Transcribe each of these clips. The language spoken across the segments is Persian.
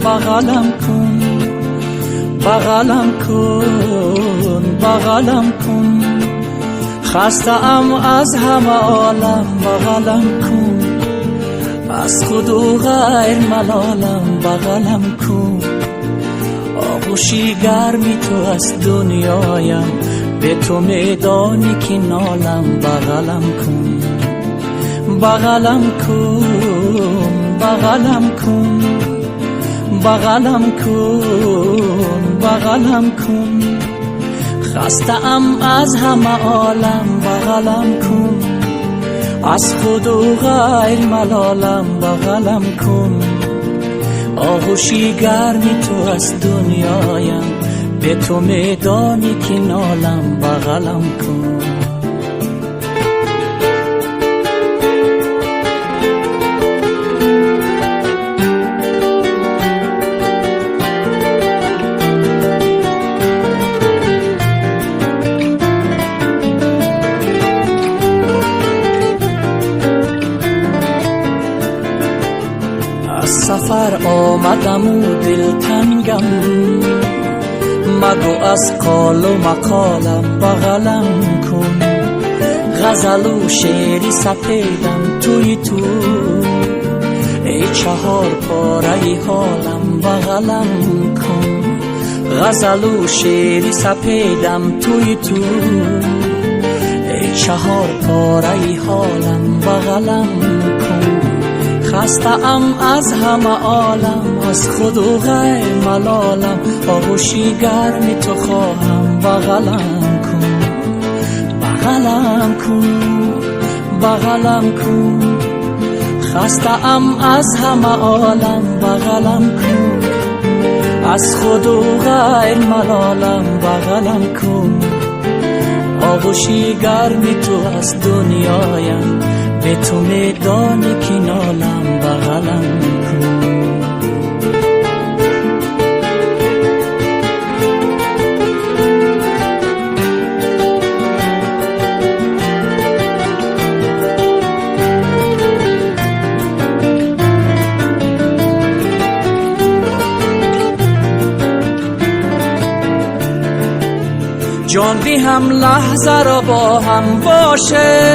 بغلم کن، بغلم کن، بغلم کن. خسته‌ام از همه عالم، بغلم کن. از خود و غیر ملالم، بغلم کن. آغوشی گرمی تو از دنیایم، به تو میدانی که نالم، بغلم کن، بغلم کن، بغلم کن، بغلم کن، بغلم کن. خسته‌ام از همه عالم، بغلم کن. از خود و غیر ملالم، بغلم کن. آغوشی گرمی تو از دنیایم، به تو میدانی که نالم، بغلم کن. سفر آمدم و دلتنگم، مگو از قال و مقالم، بغلم کن. غزل و شعری سپیدم توی تو، ای چهار پاره حالم، بغلم کن. غزل و شعری سپیدم توی تو، ای چهار پاره حالم، بغلم کن. خسته‌ام از همه عالم، از خود و غیر ملالم. آغوشی گرمی تو خواهم، بغلم کن، بغلم کن، بغلم کن. خسته‌ام از همه عالم، بغلم کن. از خود و غیر ملالم، بغلم کن. آغوشی گرمی تو از دنیایم، به تو میدانی که نالم، بغلم کن. جان بی هم لحظه را با هم باشه،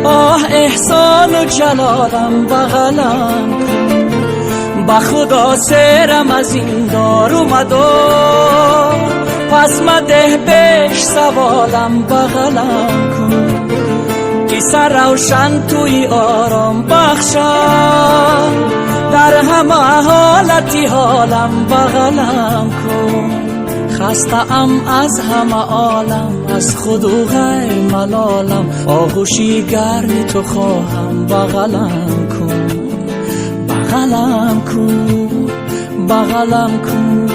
آه احسان و جلالم، بغلم کن. با خدا سرم از این دار اومدار، پس مده بهش سوالم، بغلم کن. که سر روشن توی آرام بخشم، در همه حالتی حالم، بغلم کن. خسته‌ام از همه عالم، از خود و غیر ملالم. آغوشی گرمی تو خواهم، بغلم کن، بغلم کن، بغلم کن.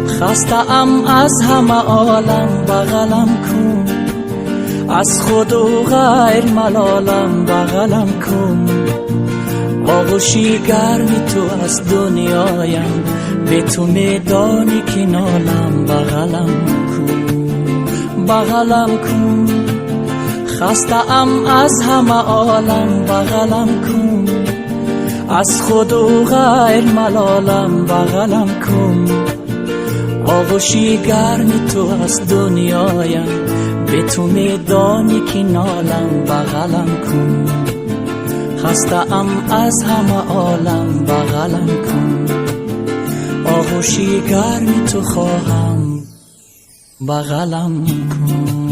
خسته‌ام از همه عالم، بغلم کن. از خود و غیر ملالم، بغلم کن. آغوشی گرمی تو از دنیایم، به تو میدانی که نالم، بغلم کن، بغلم کن. خسته‌ام از همه عالم، بغلم کن. از خود و غیر ملالم، بغلم کن. آغوشی گرمی تو از دنیایم، به تو میدانی که نالم، بغلم کن. خسته‌ام از همه عالم، بغلم کن. آغوشی گرمی تو خواهم، بغلم کن.